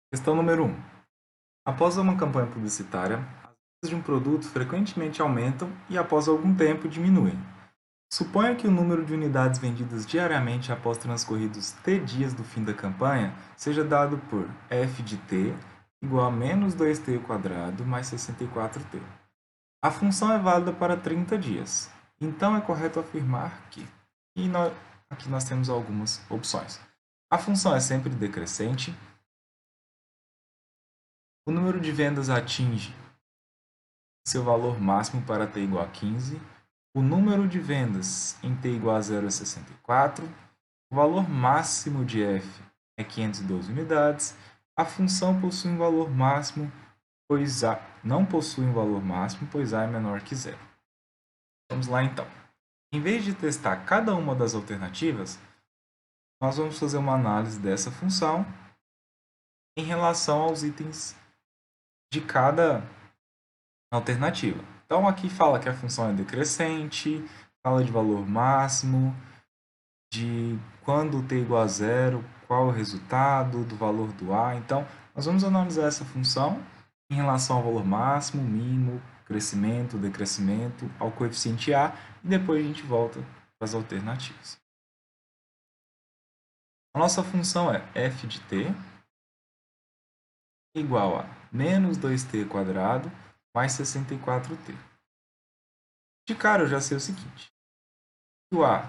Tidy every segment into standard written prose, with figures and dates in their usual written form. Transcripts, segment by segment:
Questão número 1. Após uma campanha publicitária, as vendas de um produto frequentemente aumentam e após algum tempo diminuem. Suponha que o número de unidades vendidas diariamente após transcorridos T dias do fim da campanha seja dado por f de t igual a menos 2t² mais 64t. A função é válida para 30 dias. Então é correto afirmar que... Aqui nós temos algumas opções. A função é sempre decrescente. O número de vendas atinge seu valor máximo para t igual a 15. O número de vendas em t igual a 0 é 64. O valor máximo de f é 512 unidades. A função possui um valor máximo, pois A não possui um valor máximo, pois A é menor que zero. Vamos lá então. Em vez de testar cada uma das alternativas, nós vamos fazer uma análise dessa função em relação aos itens de cada alternativa. Então aqui fala que a função é decrescente, fala de valor máximo, de quando t igual a zero, qual é o resultado do valor do A. Então, nós vamos analisar essa função em relação ao valor máximo, mínimo, crescimento, decrescimento, ao coeficiente A, e depois a gente volta para as alternativas. A nossa função é f de t igual a menos 2t² mais 64t. De cara, eu já sei o seguinte. O A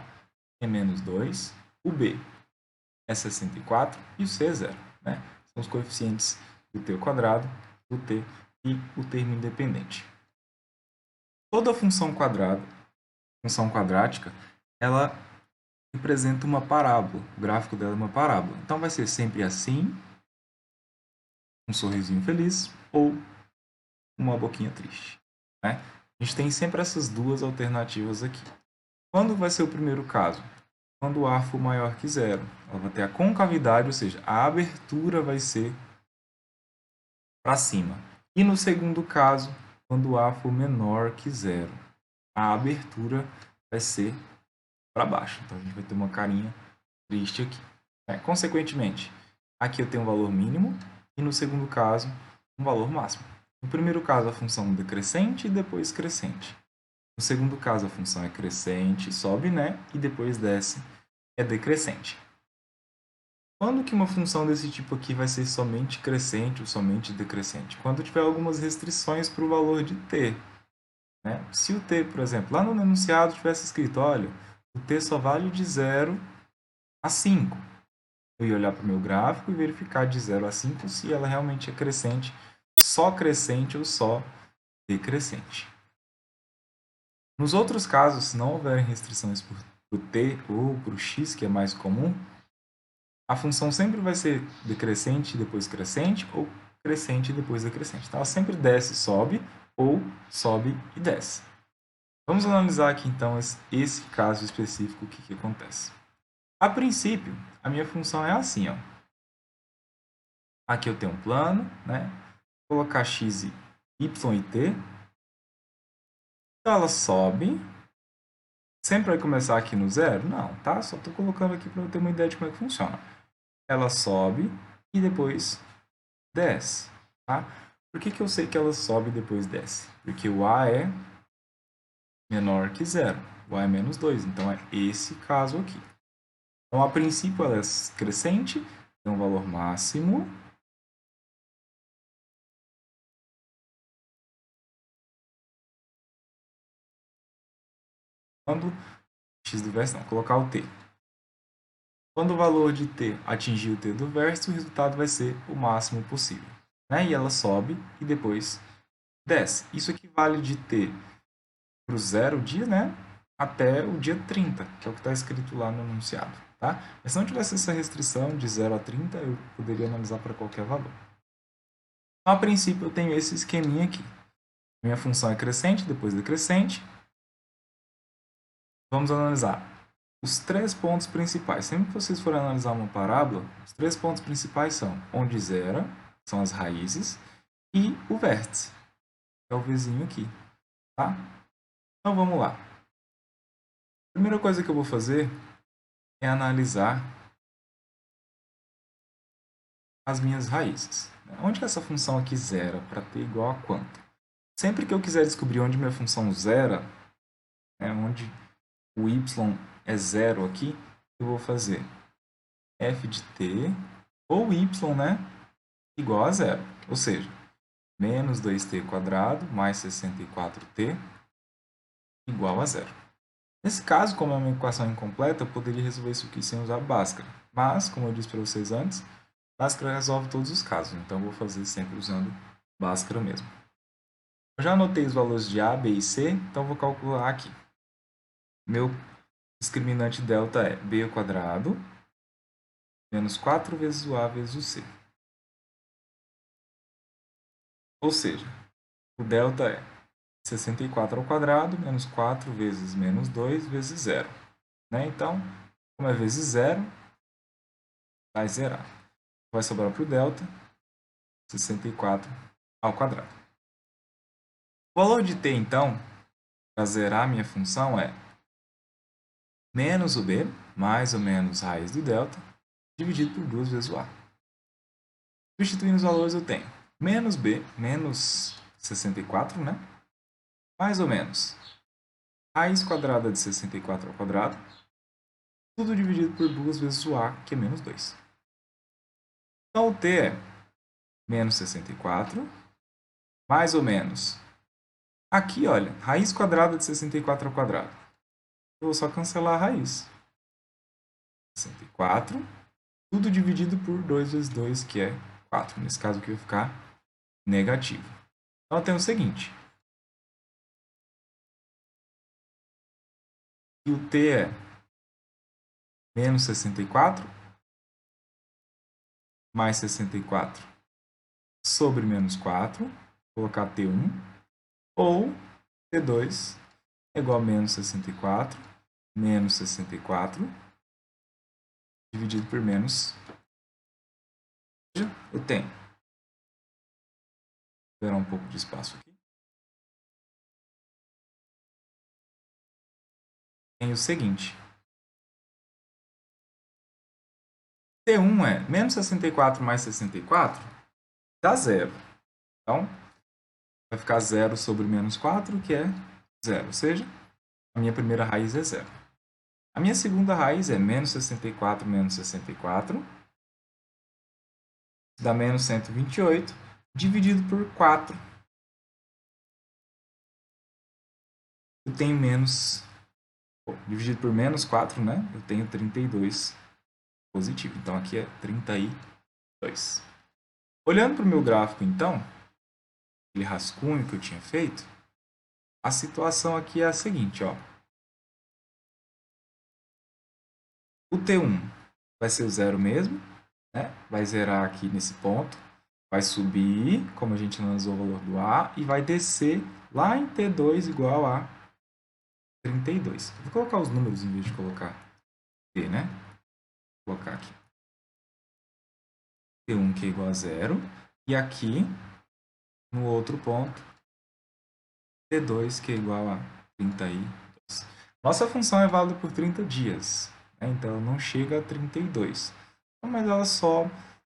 é menos 2, o B é 64 e o C é 0. Né? São os coeficientes do t ao quadrado, do t e o termo independente. Toda função quadrática, ela representa uma parábola. O gráfico dela é uma parábola. Então vai ser sempre assim, um sorrisinho feliz ou uma boquinha triste. Né? A gente tem sempre essas duas alternativas aqui. Quando vai ser o primeiro caso? Quando o A for maior que zero. Ela vai ter a concavidade, ou seja, a abertura vai ser para cima. E no segundo caso, quando o A for menor que zero, a abertura vai ser para baixo. Então a gente vai ter uma carinha triste aqui. Consequentemente, aqui eu tenho um valor mínimo e no segundo caso, um valor máximo. No primeiro caso, a função é decrescente e depois crescente. No segundo caso, a função é crescente, sobe, né? E depois desce, é decrescente. Quando que uma função desse tipo aqui vai ser somente crescente ou somente decrescente? Quando tiver algumas restrições para o valor de t. Né? Se o t, por exemplo, lá no enunciado tivesse escrito, olha, o t só vale de 0 a 5. Eu ia olhar para o meu gráfico e verificar de 0 a 5 se ela realmente é crescente ou só decrescente. Nos outros casos, se não houverem restrições para o t ou para o x, que é mais comum, a função sempre vai ser decrescente e depois crescente, ou crescente e depois decrescente. Então, ela sempre desce e sobe, ou sobe e desce. Vamos analisar aqui, então, esse caso específico, o que acontece. A princípio, a minha função é assim. Ó. Aqui eu tenho um plano, né? Vou colocar x, y e t. Então, ela sobe. Sempre vai começar aqui no zero? Não, tá? Só estou colocando aqui para eu ter uma ideia de como é que funciona. Ela sobe e depois desce. Tá? Por que eu sei que ela sobe e depois desce? Porque o A é menor que zero. O A é menos 2. Então, é esse caso aqui. Então, a princípio, ela é crescente, tem um valor máximo. Quando x do verso, não, colocar o t. Quando o valor de t atingir o t do verso, o resultado vai ser o máximo possível. Né? E ela sobe e depois desce. Isso equivale de t para o 0 dia, né? Até o dia 30, que é o que está escrito lá no enunciado. Tá? Mas se não tivesse essa restrição de 0 a 30, eu poderia analisar para qualquer valor. Então, a princípio, eu tenho esse esqueminha aqui. Minha função é crescente, depois decrescente. Vamos analisar os três pontos principais. Sempre que vocês forem analisar uma parábola, os três pontos principais são onde zera, são as raízes, e o vértice, que é o vizinho aqui. Tá? Então, vamos lá. A primeira coisa que eu vou fazer é analisar as minhas raízes. Onde que essa função aqui zera? Para t igual a quanto? Sempre que eu quiser descobrir onde minha função zera, onde o y é zero aqui, eu vou fazer f de t, ou y, igual a zero. Ou seja, menos 2t quadrado mais 64t igual a zero. Nesse caso, como é uma equação incompleta, eu poderia resolver isso aqui sem usar Bhaskara. Mas, como eu disse para vocês antes, Bhaskara resolve todos os casos. Então, eu vou fazer sempre usando Bhaskara mesmo. Eu já anotei os valores de A, B e C, então vou calcular aqui. Meu discriminante delta é b ao quadrado menos 4 vezes o A vezes o C. Ou seja, o delta é 64 ao quadrado menos 4 vezes menos 2 vezes 0. Então, como é vezes 0, vai zerar. Vai sobrar para o delta 64 ao quadrado. O valor de t, então, para zerar a minha função é menos o b, mais ou menos raiz do delta, dividido por 2 vezes o a. Substituindo os valores, eu tenho menos b, menos 64, mais ou menos raiz quadrada de 64 ao quadrado, tudo dividido por 2 vezes o a, que é menos 2. Então, o t é menos 64, mais ou menos. Aqui, olha, raiz quadrada de 64 ao quadrado. Eu vou só cancelar a raiz. 64, tudo dividido por 2 vezes 2, que é 4. Nesse caso aqui vai ficar negativo. Então, eu tenho o seguinte. E o t é menos 64 mais 64 sobre menos 4. Vou colocar t1. Ou t2 é igual a menos 64 menos 64 dividido por menos. Eu tenho. Vou esperar um pouco de espaço aqui. Tem o seguinte. T1 é menos 64 mais 64 dá zero. Então, vai ficar 0 sobre menos 4, que é 0. Ou seja, a minha primeira raiz é 0. A minha segunda raiz é menos 64 menos 64. Dá menos 128, dividido por 4. Eu tenho menos... dividido por menos 4, eu tenho 32 positivo. Então, aqui é 32. Olhando para o meu gráfico, então, aquele rascunho que eu tinha feito, a situação aqui é a seguinte, ó. O T1 vai ser o zero mesmo, vai zerar aqui nesse ponto, vai subir, como a gente analisou o valor do A, e vai descer lá em T2 igual a 32. Vou colocar os números em vez de colocar T, Vou colocar aqui. T1 que é igual a zero, e aqui, no outro ponto, T2 que é igual a 32. Nossa função é válida por 30 dias, então ela não chega a 32, mas ela só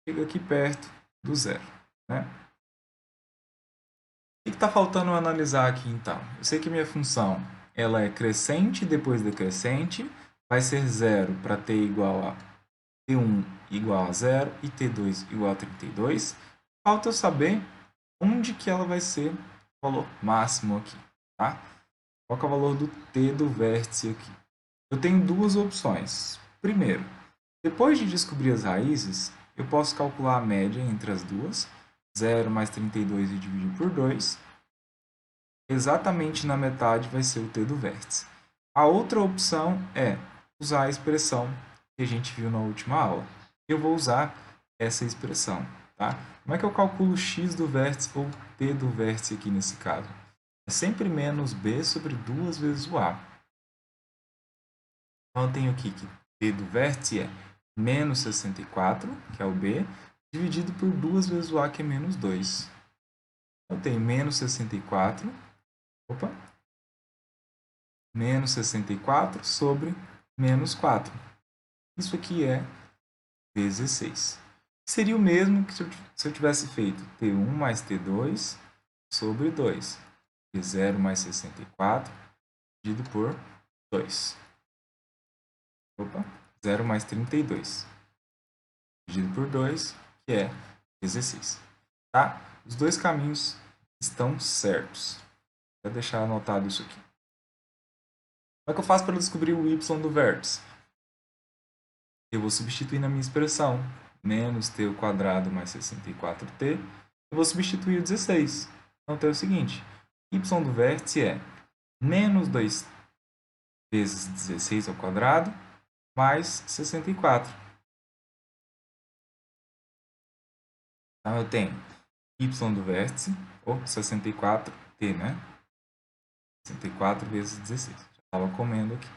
chega aqui perto do zero. O que está faltando analisar aqui, então? Eu sei que minha função ela é crescente depois decrescente, vai ser zero para t igual a t1 igual a zero e t2 igual a 32. Falta eu saber onde que ela vai ser o valor máximo aqui, tá? Qual que é o valor do t do vértice aqui? Eu tenho duas opções. Primeiro, depois de descobrir as raízes, eu posso calcular a média entre as duas. 0 mais 32 e dividir por 2. Exatamente na metade vai ser o t do vértice. A outra opção é usar a expressão que a gente viu na última aula. Eu vou usar essa expressão. Tá? Como é que eu calculo x do vértice ou t do vértice aqui nesse caso? É sempre menos b sobre 2 vezes o a. Então, eu tenho aqui que t do vértice é menos 64, que é o b, dividido por 2 vezes o a, que é menos 2. Eu tenho menos 64, menos 64 sobre menos 4. Isso aqui é vezes 6. Seria o mesmo que se eu tivesse feito T1 mais T2 sobre 2. T0 mais 64 dividido por 2. Opa, 0 mais 32 dividido por 2, que é 16. Tá? Os dois caminhos estão certos. Vou deixar anotado isso aqui. Como é que eu faço para descobrir o y do vértice? Eu vou substituir na minha expressão menos t ao quadrado mais 64t. Eu vou substituir o 16. Então, tem o seguinte. Y do vértice é menos 2 vezes 16 ao quadrado mais 64. Então, eu tenho y do vértice, ou 64t, né? 64 vezes 16. Já estava comendo aqui.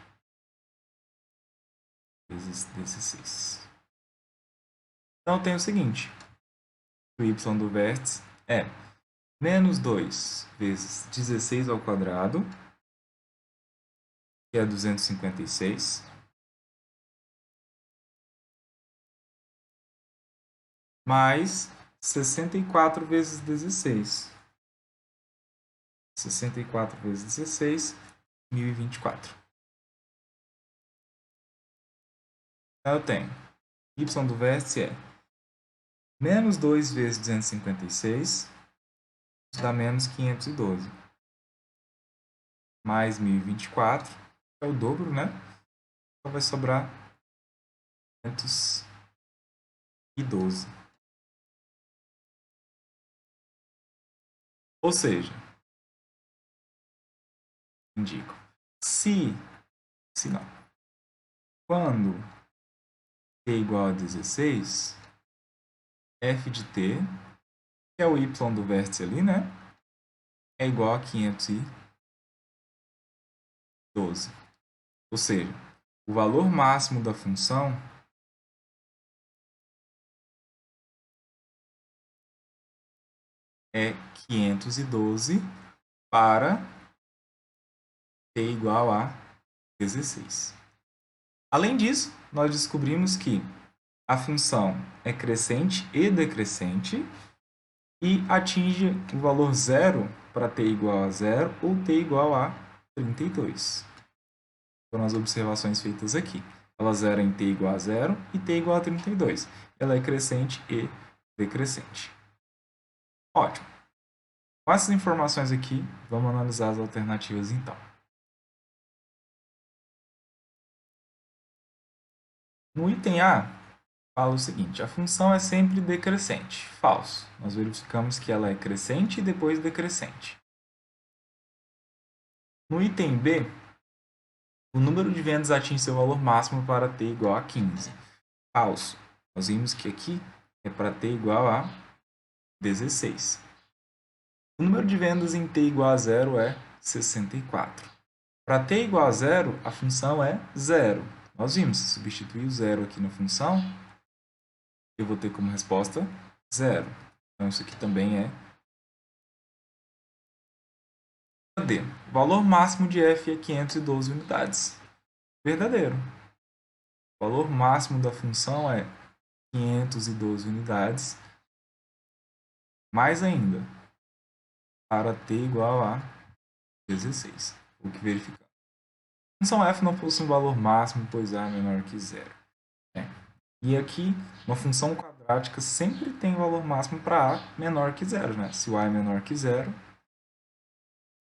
Vezes 16. Então, eu tenho o seguinte. O y do vértice é menos 2 vezes 16 ao quadrado, que é 256, mais 64 vezes 16. 64 vezes 16, 1024. Então, eu tenho y do vértice é menos 2 vezes 256, isso dá menos 512. Mais 1024, é o dobro, né? Então, vai sobrar 512. Ou seja, indico, se não, quando t igual a 16, f de t, que é o y do vértice ali, né? É igual a 512. Ou seja, o valor máximo da função é 512 para t igual a 16. Além disso, nós descobrimos que a função é crescente e decrescente e atinge o valor zero para t igual a zero ou t igual a 32. Foram as observações feitas aqui. Ela zera em t igual a zero e t igual a 32. Ela é crescente e decrescente. Ótimo. Com essas informações aqui, vamos analisar as alternativas então. No item A, fala o seguinte, a função é sempre decrescente. Falso. Nós verificamos que ela é crescente e depois decrescente. No item B, o número de vendas atinge seu valor máximo para t igual a 15. Falso. Nós vimos que aqui é para t igual a 16. O número de vendas em t igual a zero é 64. Para t igual a zero, a função é zero. Nós vimos, se substituir o zero aqui na função, eu vou ter como resposta zero. Então, isso aqui também é D. O valor máximo de f é 512 unidades. Verdadeiro. O valor máximo da função é 512 unidades. Mais ainda, para t igual a 16. O que verificamos. A função f não possui um valor máximo, pois a é menor que zero. E aqui, uma função quadrática sempre tem valor máximo para a menor que zero. Né? Se o a é menor que zero,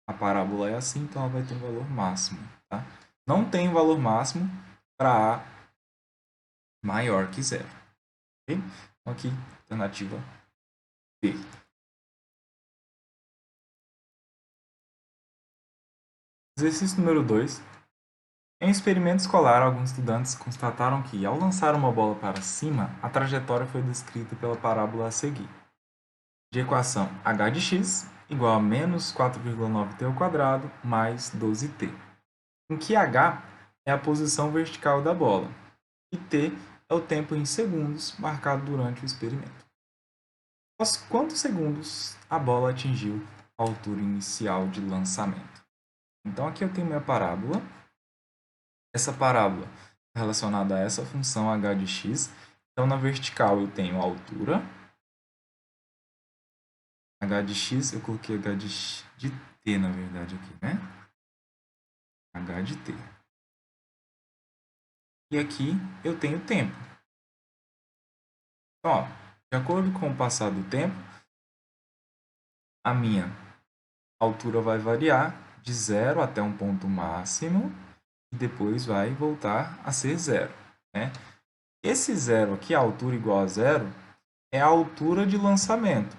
a parábola é assim, então ela vai ter um valor máximo. Tá? Não tem valor máximo para a maior que zero. Okay? Então aqui, alternativa B. Exercício número 2. Em um experimento escolar, alguns estudantes constataram que, ao lançar uma bola para cima, a trajetória foi descrita pela parábola a seguir. De equação h de x igual a menos 4,9t ao quadrado mais 12t. Em que h é a posição vertical da bola e t é o tempo em segundos marcado durante o experimento. Após quantos segundos a bola atingiu a altura inicial de lançamento? Então aqui eu tenho minha parábola. Essa parábola é relacionada a essa função h de x Então, na vertical eu tenho a altura, h de x, eu coloquei h de t, na verdade, aqui, né? H de t. E aqui eu tenho tempo. Então, ó, de acordo com o passar do tempo, a minha altura vai variar de 0 até um ponto máximo e depois vai voltar a ser 0, né? Esse 0 aqui, a altura igual a 0, é a altura de lançamento.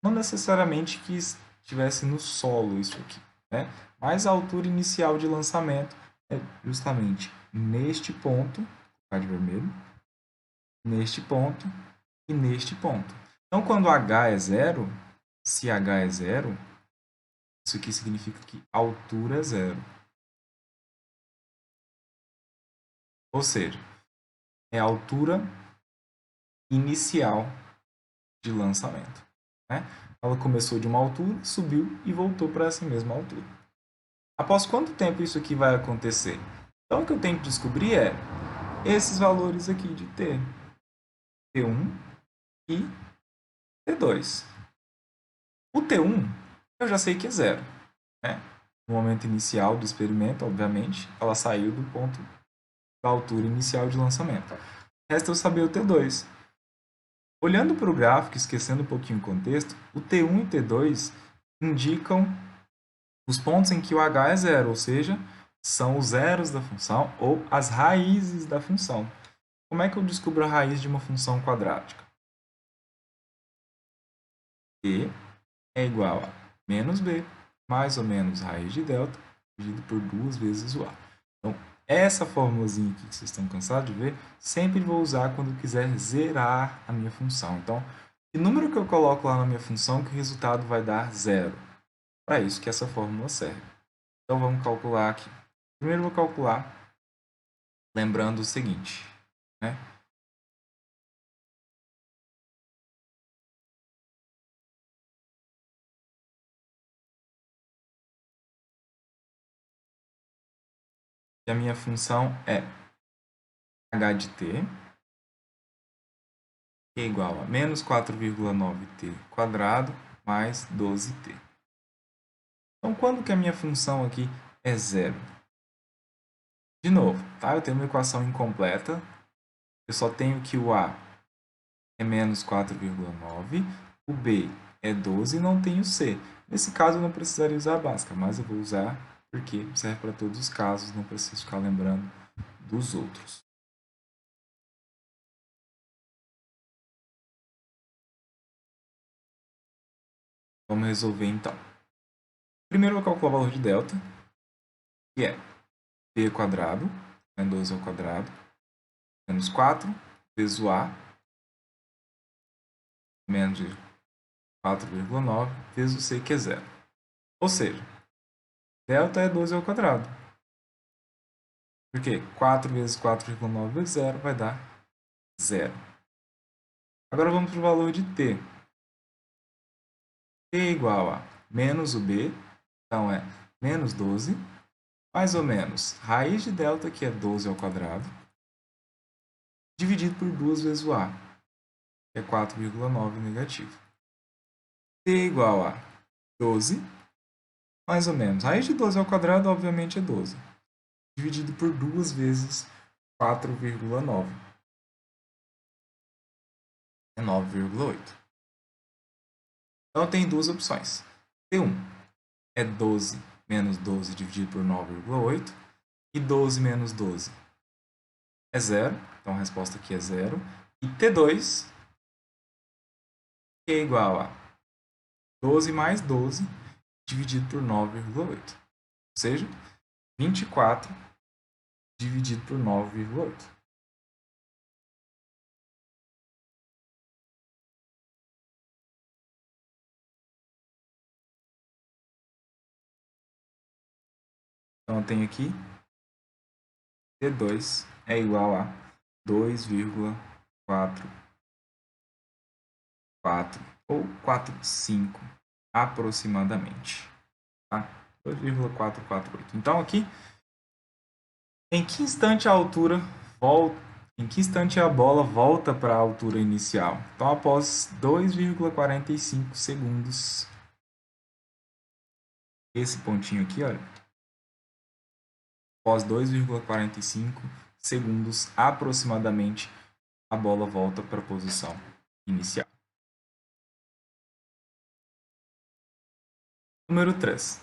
Não necessariamente que estivesse no solo isso aqui, né? Mas a altura inicial de lançamento é justamente neste ponto, vou colocar de vermelho, neste ponto e neste ponto. Então, quando h é 0, se h é 0, isso aqui significa que a altura é 0. Ou seja, é a altura inicial de lançamento, né? Ela começou de uma altura, subiu e voltou para essa mesma altura. Após quanto tempo isso aqui vai acontecer? Então, o que eu tenho que descobrir é esses valores aqui de t, t1 e t2. O t1 eu já sei que é 0, né? No momento inicial do experimento, obviamente, ela saiu do ponto da altura inicial de lançamento. Resta eu saber o t2. Olhando para o gráfico, esquecendo um pouquinho o contexto, o t1 e o t2 indicam os pontos em que o h é 0, ou seja, são os zeros da função ou as raízes da função. Como é que eu descubro a raiz de uma função quadrática? E é igual a menos b mais ou menos raiz de delta dividido por 2 vezes o a. Então, essa formulazinha aqui que vocês estão cansados de ver, sempre vou usar quando quiser zerar a minha função. Então, que número que eu coloco lá na minha função que o resultado vai dar 0? Para isso que essa fórmula serve. Então, vamos calcular aqui. Primeiro, eu vou calcular lembrando o seguinte, né? Que a minha função é h de t, que é igual a menos 4,9t quadrado mais 12t. Então, quando que a minha função aqui é zero? De novo, tá? Eu tenho uma equação incompleta. Eu só tenho que o a é menos 4,9, o b é 12 e não tenho c. Nesse caso, eu não precisaria usar a básica, mas eu vou usar porque serve para todos os casos, não preciso ficar lembrando dos outros. Vamos resolver então. Primeiro eu vou calcular o valor de delta, que é b quadrado, né, 12 ao quadrado, menos 4 vezes o a, menos 4,9 vezes o c, que é 0. Ou seja, delta é 12 ao quadrado. Porque 4 vezes 4,9 vezes 0 vai dar 0. Agora vamos para o valor de t. T é igual a menos o b, então é menos 12, mais ou menos raiz de delta, que é 12 ao quadrado, dividido por 2 vezes o a, que é 4,9 negativo. T é igual a 12, mais ou menos. Raiz de 12 ao quadrado, obviamente, é 12. Dividido por 2 vezes 4,9. É 9,8. Então, tem duas opções. T1 é 12 menos 12 dividido por 9,8. E 12 menos 12 é 0. Então, a resposta aqui é 0. E T2 que é igual a 12 mais 12 dividido por 9,8. Ou seja, 24 dividido por 9,8. Então, eu tenho aqui T2 é igual a 2,44 ou 45 aproximadamente. Tá? 2,448. Então, aqui, em que instante a altura volta, Em que instante a bola volta para a altura inicial? Então, após 2,45 segundos, esse pontinho aqui, olha, após 2,45 segundos aproximadamente, a bola volta para a posição inicial. Número 3.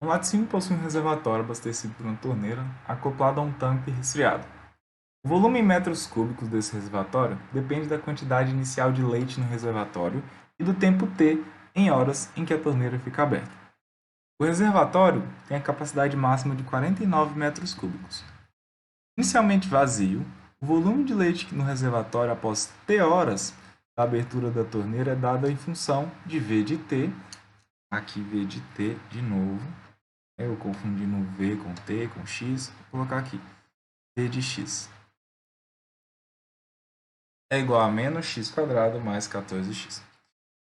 Um laticínio possui um reservatório abastecido por uma torneira acoplado a um tanque resfriado. O volume em metros cúbicos desse reservatório depende da quantidade inicial de leite no reservatório e do tempo T em horas em que a torneira fica aberta. O reservatório tem a capacidade máxima de 49 metros cúbicos. Inicialmente vazio, o volume de leite no reservatório após T horas da abertura da torneira é dado em função de V de T, aqui V de T de novo, eu confundindo V com T, com X, vou colocar aqui, V de X. É igual a menos x quadrado mais 14x.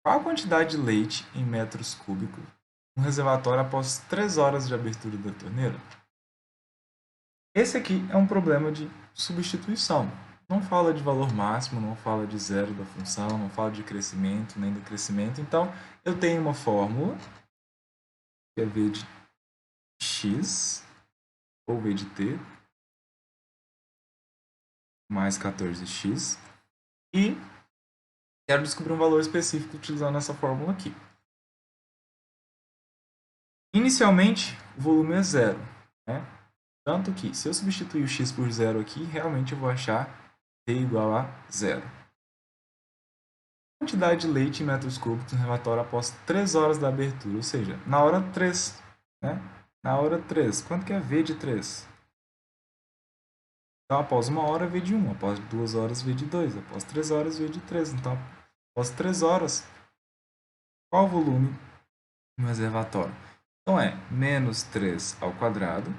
Qual a quantidade de leite em metros cúbicos no reservatório após 3 horas de abertura da torneira? Esse aqui é um problema de substituição. Não fala de valor máximo, não fala de zero da função, não fala de crescimento, nem decrescimento. Então, eu tenho uma fórmula, que é V de x, ou V de t, mais 14x. E quero descobrir um valor específico utilizando essa fórmula aqui. Inicialmente, o volume é zero, né? Tanto que, se eu substituir o x por zero aqui, realmente eu vou achar t igual a zero. Quantidade de leite em metros cúbicos no relatório após 3 horas da abertura, ou seja, na hora 3. Né? Na hora 3, quanto que é V de 3? Então, após 1 hora, V de 1. Após 2 horas, V de 2. Após 3 horas, V de 3. Então, após 3 horas, qual o volume no reservatório? Então, é menos 3 ao quadrado.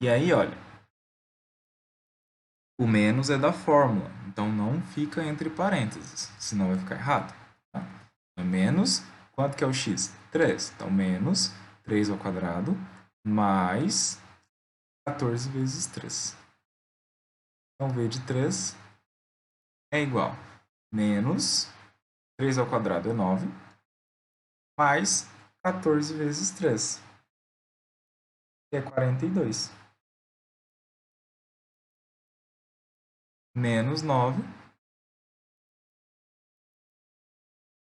E aí, olha, o menos é da fórmula. Então, não fica entre parênteses, senão vai ficar errado. Tá? É menos, quanto que é o x? 3. Então, menos 3 ao quadrado mais 14 vezes 3. Então, V de 3 é igual a menos 3 ao quadrado é 9, mais 14 vezes 3, que é 42. Menos 9,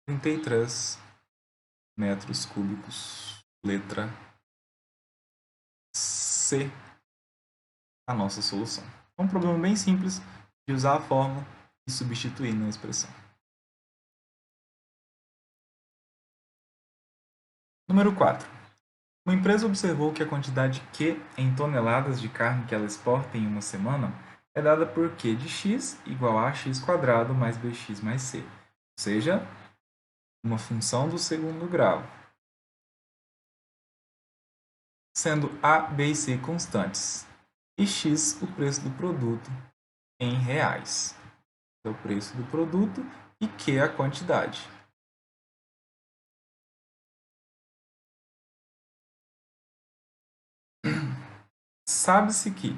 33 metros cúbicos. Letra C, a nossa solução. É um problema bem simples de usar a fórmula e substituir na expressão. Número 4. Uma empresa observou que a quantidade Q em toneladas de carne que ela exporta em uma semana é dada por Q de x igual a x² mais bx mais c, ou seja, uma função do segundo grau, sendo a, b e c constantes, e x o preço do produto em reais. É o preço do produto e Q a quantidade. Sabe-se que,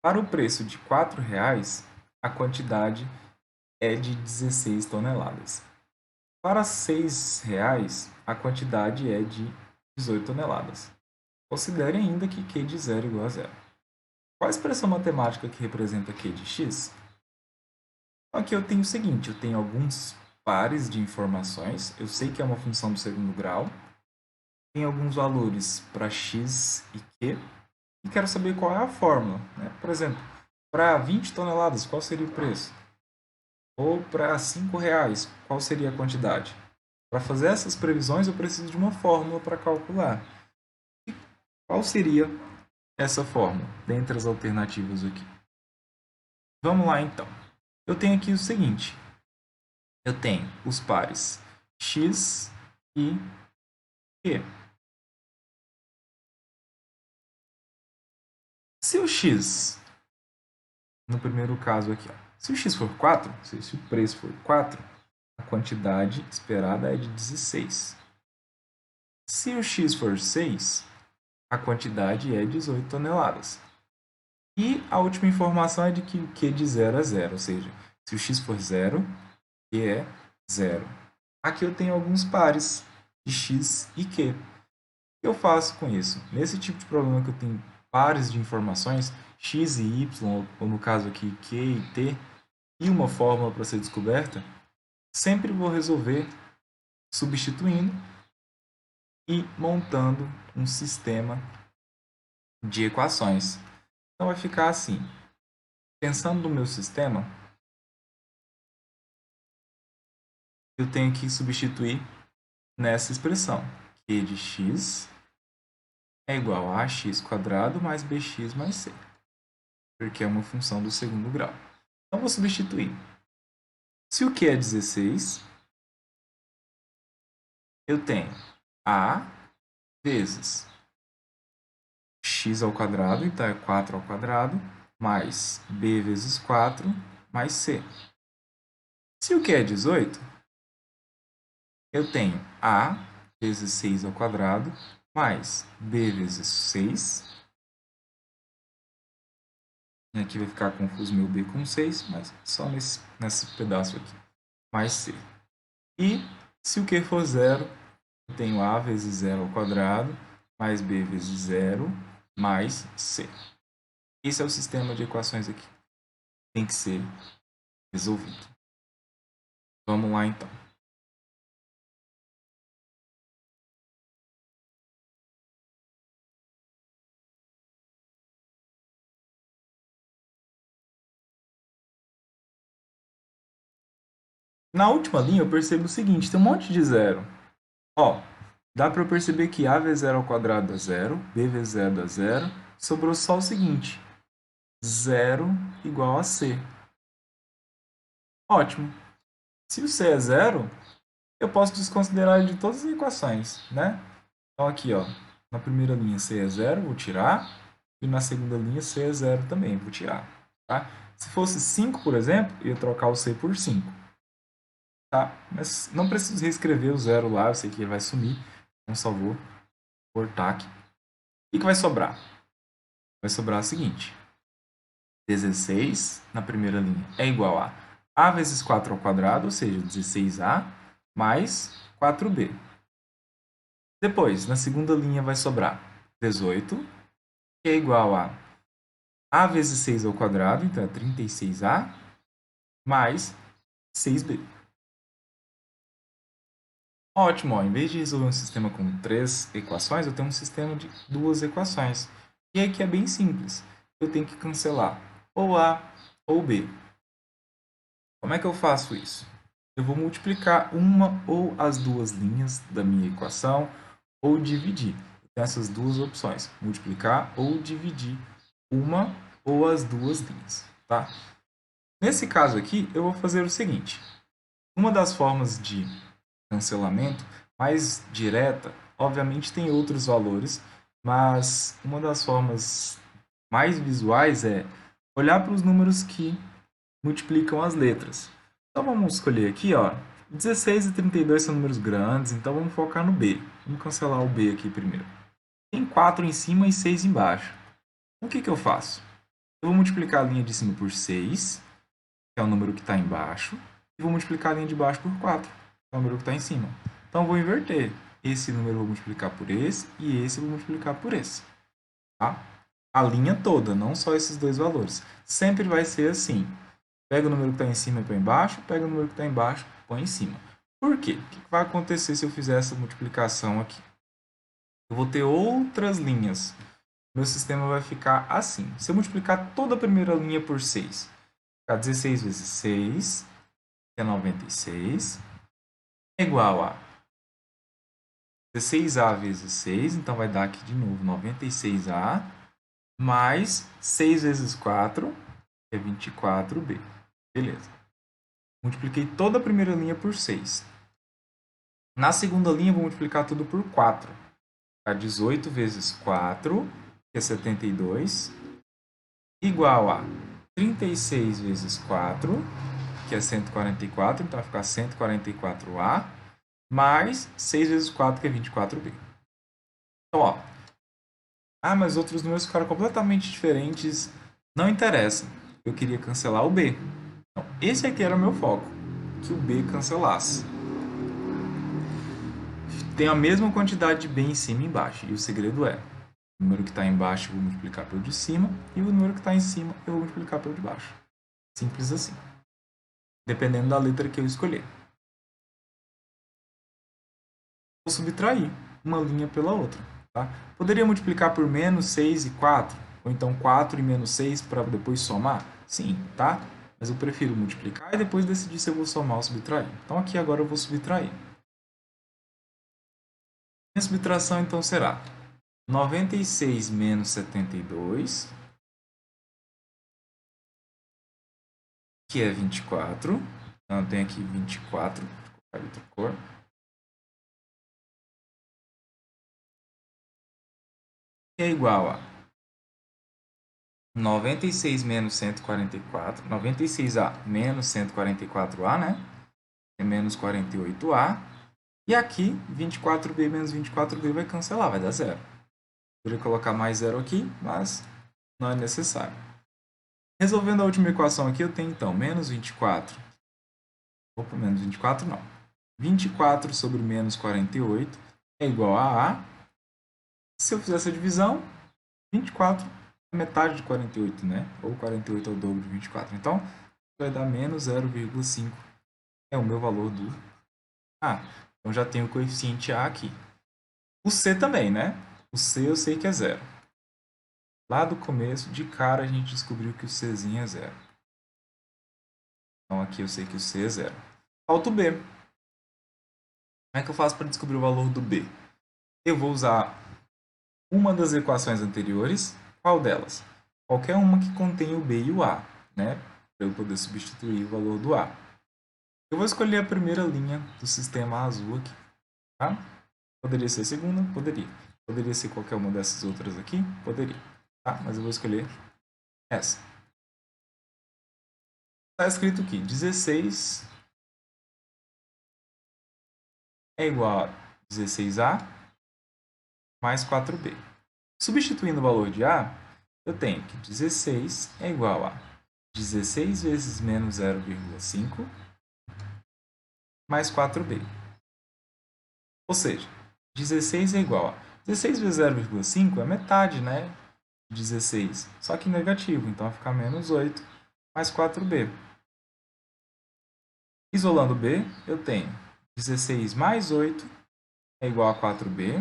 para o preço de R$4, a quantidade é de 16 toneladas. Para R$6, a quantidade é de 18 toneladas. Considere ainda que Q de 0 igual a 0. Qual a expressão matemática que representa Q de x? Aqui eu tenho o seguinte, eu tenho alguns pares de informações, eu sei que é uma função do segundo grau, tem alguns valores para x e q, e quero saber qual é a fórmula. Né? Por exemplo, para 20 toneladas, qual seria o preço? Ou para R$5, qual seria a quantidade? Para fazer essas previsões, eu preciso de uma fórmula para calcular. E qual seria essa fórmula, dentre as alternativas aqui? Vamos lá, então. Eu tenho aqui o seguinte. Eu tenho os pares x e q. Se o x, no primeiro caso aqui, se o x for 4, se o preço for 4, a quantidade esperada é de 16. Se o x for 6, a quantidade é 18 toneladas. E a última informação é de que o Q de 0 é 0, ou seja, se o x for 0, Q é 0. Aqui eu tenho alguns pares de x e Q. O que eu faço com isso? Nesse tipo de problema que eu tenho pares de informações, x e y, ou no caso aqui Q e T, e uma fórmula para ser descoberta, sempre vou resolver substituindo e montando um sistema de equações. Então vai ficar assim. Pensando no meu sistema, eu tenho que substituir nessa expressão. Q de x é igual a ax² mais bx mais c, porque é uma função do segundo grau. Então, vou substituir. Se o Q é 16, eu tenho a vezes x², então é 4², mais b vezes 4, mais c. Se o Q é 18, eu tenho a vezes 6² mais b vezes 6. Aqui vai ficar confuso meu b com 6, mas só nesse pedaço aqui. Mais c. E se o Q for 0, eu tenho a vezes 0² mais b vezes 0 mais c. Esse é o sistema de equações aqui. Tem que ser resolvido. Vamos lá então. Na última linha eu percebo o seguinte, tem um monte de zero. Ó, dá para eu perceber que a vezes 0² dá 0, b vezes 0 dá 0, sobrou só o seguinte, 0 igual a c. Ótimo. Se o c é 0, eu posso desconsiderar ele de todas as equações, né? Então aqui, ó, na primeira linha c é 0, vou tirar, e na segunda linha c é 0 também, vou tirar. Tá? Se fosse 5, por exemplo, eu ia trocar o c por 5. Tá? Mas não preciso reescrever o 0 lá, eu sei que ele vai sumir, então só vou cortar aqui. O que vai sobrar? Vai sobrar o seguinte, 16 na primeira linha é igual a vezes 4², ou seja, 16a, mais 4b. Depois, na segunda linha vai sobrar 18, que é igual a vezes 6², então é 36a, mais 6b. Ótimo, ó, em vez de resolver um sistema com 3 equações, eu tenho um sistema de 2 equações. E aqui é bem simples. Eu tenho que cancelar ou A ou B. Como é que eu faço isso? Eu vou multiplicar uma ou as duas linhas da minha equação ou dividir. Tem essas duas opções, multiplicar ou dividir uma ou as duas linhas. Tá? Nesse caso aqui, eu vou fazer o seguinte. Uma das formas de cancelamento mais direta, obviamente tem outros valores, mas uma das formas mais visuais é olhar para os números que multiplicam as letras. Então vamos escolher aqui, ó, 16 e 32 são números grandes, então vamos focar no B. Vamos cancelar o B aqui primeiro. Tem 4 em cima e 6 embaixo. O que eu faço? Eu vou multiplicar a linha de cima por 6, que é o número que está embaixo, e vou multiplicar a linha de baixo por 4, que é o número que está em cima. Então, eu vou inverter. Esse número eu vou multiplicar por esse, e esse eu vou multiplicar por esse. Tá? A linha toda, não só esses dois valores. Sempre vai ser assim. Pega o número que está em cima e põe embaixo, pega o número que está embaixo e põe em cima. Por quê? O que vai acontecer se eu fizer essa multiplicação aqui? Eu vou ter outras linhas. Meu sistema vai ficar assim. Se eu multiplicar toda a primeira linha por 6, ficar 16 vezes 6, que é 96, é igual a 16a vezes 6, então vai dar aqui de novo 96a, mais 6 vezes 4, que é 24b. Beleza. Multipliquei toda a primeira linha por 6. Na segunda linha, eu vou multiplicar tudo por 4. Ficar 18 vezes 4, que é 72, igual a 36 vezes 4, que é 144, então vai ficar 144a, mais 6 vezes 4, que é 24b. Então, ó, mas outros números ficaram completamente diferentes Não interessa, eu queria cancelar o b. Então, esse aqui era o meu foco, que o b cancelasse. Tem a mesma quantidade de b em cima e embaixo, e o segredo é, o número que está embaixo eu vou multiplicar pelo de cima, e o número que está em cima eu vou multiplicar pelo de baixo. Simples assim. Dependendo da letra que eu escolher. Vou subtrair uma linha pela outra. Tá? Poderia multiplicar por menos 6 e 4, ou então 4 e menos 6 para depois somar? Sim, tá? Mas eu prefiro multiplicar e depois decidir se eu vou somar ou subtrair. Então aqui agora eu vou subtrair. Minha subtração então será 96 menos 72, que é 24. Então eu tenho aqui 24, vou colocar outra cor. Que é igual a 96 menos 144, 96A menos 144A, né? É menos 48A. E aqui, 24B menos 24B vai cancelar, vai dar zero. Poderia colocar mais zero aqui, mas não é necessário. Resolvendo a última equação aqui, eu tenho então menos 24. Opa, menos 24 não. 24 sobre menos 48 é igual a A. Se eu fizer essa divisão, 24 é metade de 48, né? Ou 48 é o dobro de 24. Então, vai dar menos 0,5. É o meu valor do A. Então, já tenho o coeficiente A aqui. O C também, né? O C eu sei que é zero. Lá do começo, de cara, a gente descobriu que o Czinho é zero. Então, aqui eu sei que o C é zero. Falta o B. Como é que eu faço para descobrir o valor do B? Eu vou usar uma das equações anteriores. Qual delas? Qualquer uma que contém o B e o A, né? Para eu poder substituir o valor do A. Eu vou escolher a primeira linha do sistema azul aqui. Tá? Poderia ser a segunda? Poderia. Poderia ser qualquer uma dessas outras aqui? Poderia. Tá? Mas eu vou escolher essa. Está escrito aqui, 16 é igual a 16A mais 4B. Substituindo o valor de A, eu tenho que 16 é igual a 16 vezes menos 0,5 mais 4B. Ou seja, 16 é igual a 16 vezes 0,5 é metade, né? 16, só que negativo, então vai ficar menos 8 mais 4B. Isolando B, eu tenho 16 mais 8 é igual a 4B,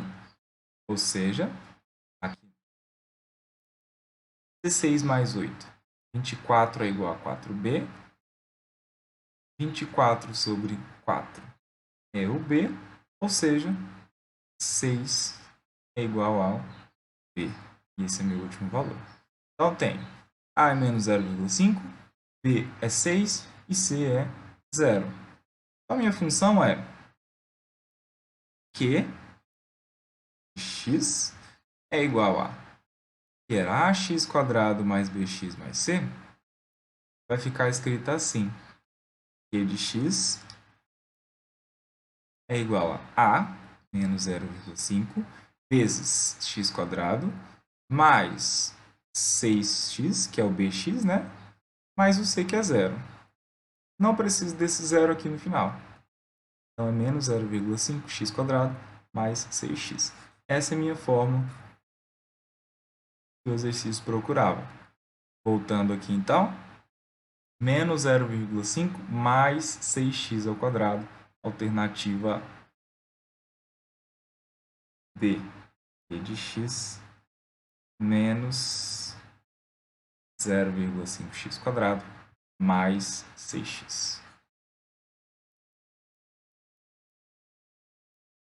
ou seja, aqui 16 mais 8, 24 é igual a 4B, 24 sobre 4 é o B, ou seja, 6 é igual ao B. E esse é meu último valor. Então, tem A é menos 0,5, B é 6 e C é 0. Então, a minha função é que x é igual a, que era ax² mais bx mais c, vai ficar escrita assim, q de x é igual a menos 0,5 vezes x² mais 6x, que é o bx, né? Mais o c, que é 0. Não preciso desse zero aqui no final. Então, é menos 0,5 x² mais 6x. Essa é a minha fórmula que o exercício procurava. Voltando aqui, então, menos 0,5 mais 6x², alternativa B. E de x menos 0,5x² mais 6x.